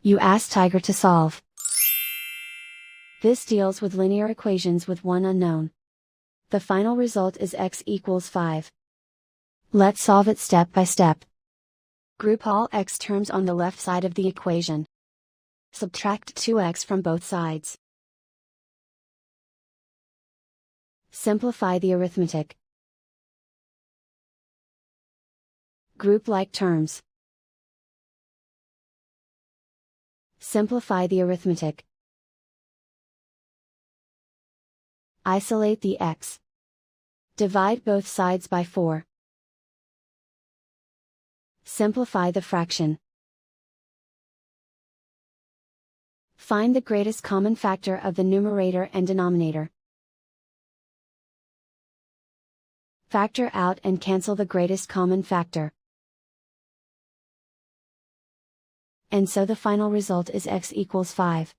You ask Tiger to solve. This deals with linear equations with one unknown. The final result is x equals 5. Let's solve it step by step. Group all x terms on the left side of the equation. Subtract 2x from both sides. Simplify the arithmetic. Group like terms. Simplify the arithmetic. Isolate the x. Divide both sides by 4. Simplify the fraction. Find the greatest common factor of the numerator and denominator. Factor out and cancel the greatest common factor. And so the final result is x equals 5.